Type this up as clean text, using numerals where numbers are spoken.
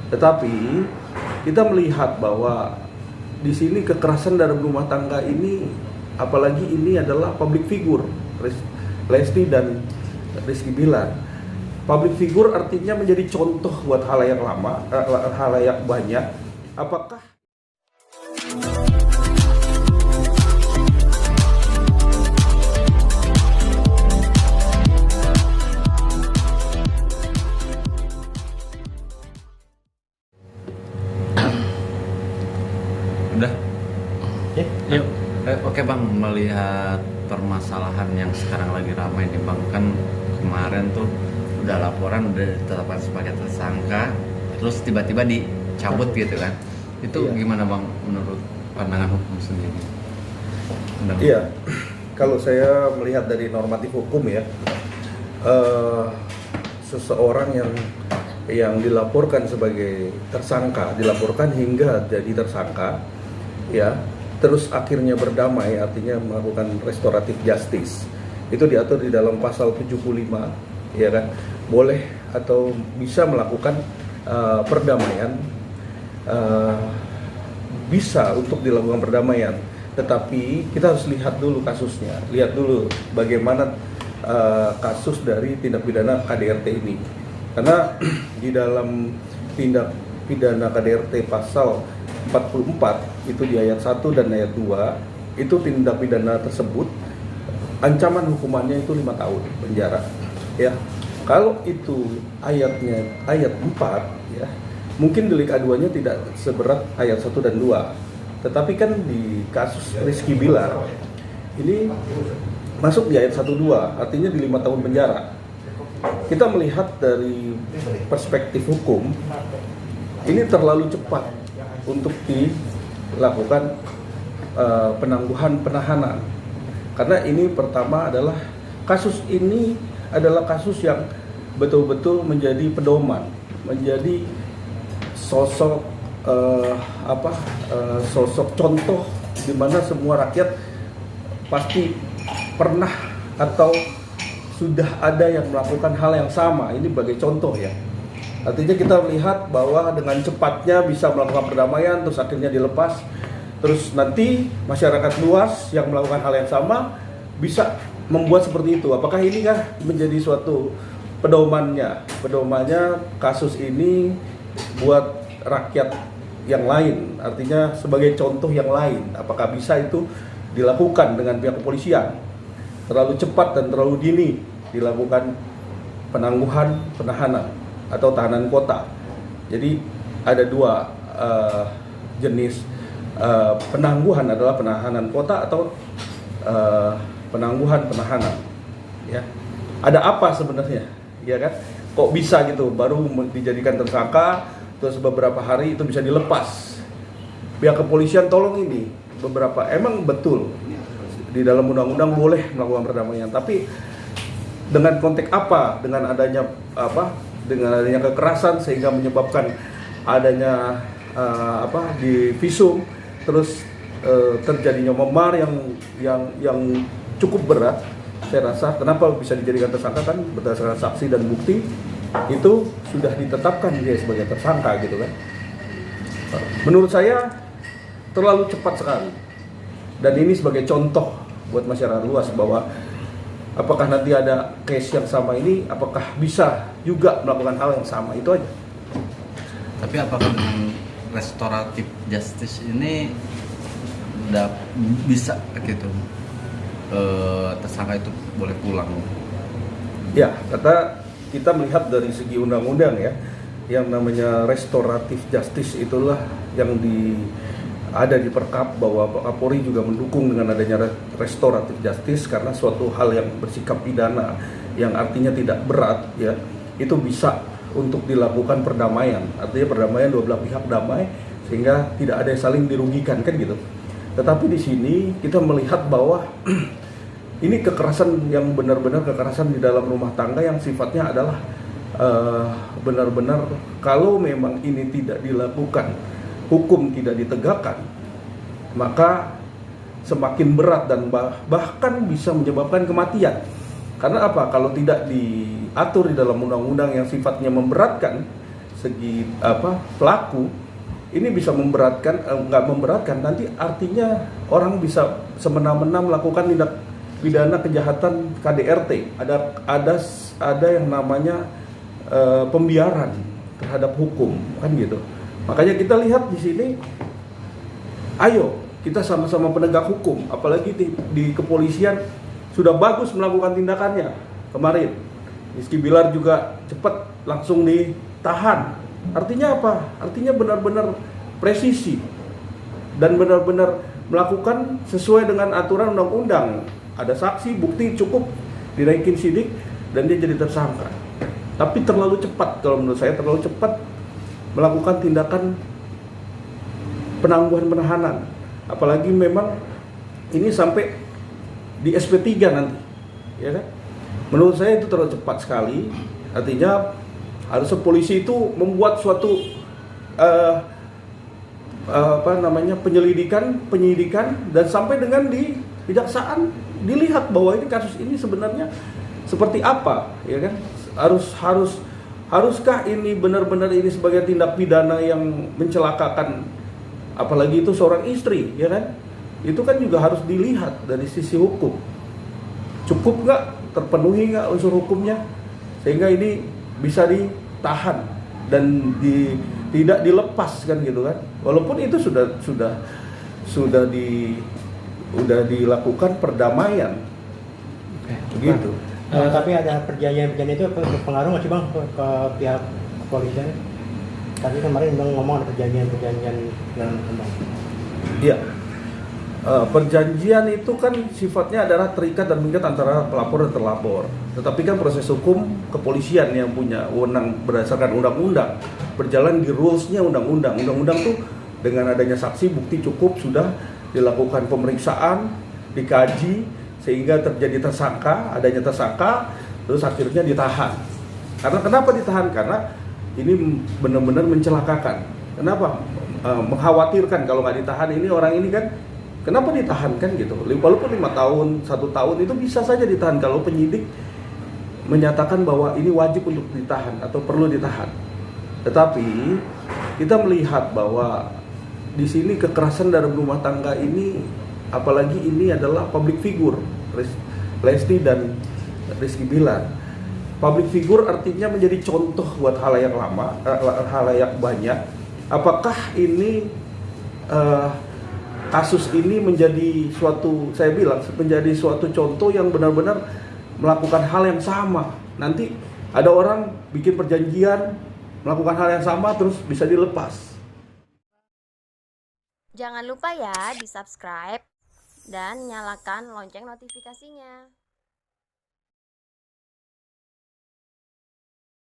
Tetapi kita melihat bahwa di sini kekerasan dalam rumah tangga ini, apalagi ini adalah public figure, Lesti dan Rizky Bilar. Public figure artinya menjadi contoh buat halayak banyak. Apakah udah? Yuk. Oke Bang, melihat permasalahan yang sekarang lagi ramai nih Bang, kan kemarin tuh udah laporan udah ditetapkan sebagai tersangka, terus tiba-tiba dicabut gitu kan? Itu gimana Bang menurut pandangan hukum sendiri? Iya, kalau saya melihat dari normatif hukum ya, seseorang yang dilaporkan sebagai tersangka, dilaporkan hingga jadi tersangka, ya, terus akhirnya berdamai, artinya melakukan restoratif justice, itu diatur di dalam pasal 75, ya kan, boleh atau bisa melakukan perdamaian, bisa untuk dilakukan perdamaian. Tetapi kita harus lihat dulu kasusnya, lihat dulu bagaimana kasus dari tindak pidana KDRT ini. Karena di dalam tindak pidana KDRT pasal 44 itu di ayat 1 dan ayat 2, itu tindak pidana tersebut ancaman hukumannya itu 5 tahun penjara. Ya. Kalau itu ayatnya ayat 4 ya, mungkin delik aduannya tidak seberat ayat 1 dan 2. Tetapi kan di kasus Rizky Bilar ini masuk di ayat 1-2, artinya di 5 tahun penjara. Kita melihat dari perspektif hukum, ini terlalu cepat untuk dilakukan penangguhan penahanan. Karena ini pertama adalah kasus ini adalah kasus yang betul-betul menjadi pedoman, menjadi sosok sosok contoh di mana semua rakyat pasti pernah atau sudah ada yang melakukan hal yang sama. Ini sebagai contoh ya. Artinya kita melihat bahwa dengan cepatnya bisa melakukan perdamaian, terus akhirnya dilepas. Terus nanti masyarakat luas yang melakukan hal yang sama bisa membuat seperti itu. Apakah ini kan menjadi suatu pedomannya kasus ini buat rakyat yang lain, artinya sebagai contoh yang lain. Apakah bisa itu dilakukan dengan pihak kepolisian? Terlalu cepat dan terlalu dini dilakukan penangguhan penahanan atau tahanan kota. Jadi ada dua jenis penangguhan, adalah penahanan kota atau penangguhan penahanan. Ya, ada apa sebenarnya? Ya kan? Kok bisa gitu baru dijadikan tersangka, terus beberapa hari itu bisa dilepas? Pihak kepolisian tolong ini beberapa, emang betul di dalam undang-undang boleh melakukan perdamaian, tapi dengan konteks apa? Dengan adanya kekerasan sehingga menyebabkan adanya di visum, terus terjadinya memar yang cukup berat. Saya rasa kenapa bisa dijadikan tersangka kan berdasarkan saksi dan bukti itu sudah ditetapkan dia sebagai tersangka gitu kan. Menurut saya terlalu cepat sekali. Dan ini sebagai contoh buat masyarakat luas bahwa apakah nanti ada case yang sama ini, apakah bisa juga melakukan hal yang sama, itu aja. Tapi apakah dengan restoratif justice ini udah bisa gitu tersangka itu boleh pulang? Ya, kata kita melihat dari segi undang-undang ya, yang namanya restoratif justice itulah yang ada di Perkap, bahwa Kapolri juga mendukung dengan adanya restoratif justice karena suatu hal yang bersikap pidana yang artinya tidak berat ya, itu bisa untuk dilakukan perdamaian. Artinya perdamaian dua belah pihak damai sehingga tidak ada yang saling dirugikan kan gitu. Tetapi di sini kita melihat bahwa ini kekerasan yang benar-benar kekerasan di dalam rumah tangga yang sifatnya adalah benar-benar kalau memang ini tidak dilakukan, hukum tidak ditegakkan, maka semakin berat dan bahkan bisa menyebabkan kematian. Karena apa? Kalau tidak diatur di dalam undang-undang yang sifatnya memberatkan, segi pelaku ini bisa memberatkan, nggak memberatkan, nanti artinya orang bisa semena-mena melakukan tindak pidana kejahatan KDRT. Ada yang namanya pembiaran terhadap hukum, kan gitu. Makanya kita lihat di sini, ayo kita sama-sama penegak hukum, apalagi di kepolisian sudah bagus melakukan tindakannya kemarin. Rizky Bilar juga cepat langsung ditahan. Artinya apa? Artinya benar-benar presisi dan benar-benar melakukan sesuai dengan aturan undang-undang. Ada saksi, bukti cukup, dinaikin sidik dan dia jadi tersangka. Tapi terlalu cepat, kalau menurut saya terlalu cepat melakukan tindakan penangguhan penahanan. Apalagi memang ini sampai di SP3 nanti, ya kan? Menurut saya itu terlalu cepat sekali. Artinya harusnya polisi itu membuat suatu penyidikan dan sampai dengan di kejaksaan dilihat bahwa ini kasus ini sebenarnya seperti apa, ya kan? Haruskah ini benar-benar ini sebagai tindak pidana yang mencelakakan, apalagi itu seorang istri, ya kan? Itu kan juga harus dilihat dari sisi hukum. Cukup nggak, terpenuhi nggak unsur hukumnya, sehingga ini bisa ditahan dan tidak dilepas, kan gitu kan? Walaupun itu sudah dilakukan perdamaian, begitu. Tapi ada perjanjian itu berpengaruh nggak sih Bang ke pihak kepolisian? Tadi kemarin Bang ngomong ada perjanjian dalam Bang. Iya. Perjanjian itu kan sifatnya adalah terikat dan mengikat antara pelapor dan terlapor. Tetapi kan proses hukum kepolisian yang punya wewenang berdasarkan undang-undang, berjalan di rules-nya undang-undang. Undang-undang tuh dengan adanya saksi, bukti cukup, sudah dilakukan pemeriksaan, dikaji sehingga terjadi tersangka, adanya tersangka, terus akhirnya ditahan. Karena kenapa ditahan? Karena ini benar-benar mencelakakan. Kenapa? Mengkhawatirkan kalau nggak ditahan ini orang ini kan. Kenapa ditahan, kan gitu? Walaupun 5 tahun, 1 tahun itu bisa saja ditahan kalau penyidik menyatakan bahwa ini wajib untuk ditahan atau perlu ditahan. Tetapi kita melihat bahwa di sini kekerasan dalam rumah tangga ini, apalagi ini adalah public figure, Lesti dan Rizky Bilar. Public figure artinya menjadi contoh buat halayak banyak. Apakah ini kasus ini menjadi menjadi suatu contoh yang benar-benar melakukan hal yang sama. Nanti ada orang bikin perjanjian, melakukan hal yang sama terus bisa dilepas. Jangan lupa ya di subscribe dan nyalakan lonceng notifikasinya.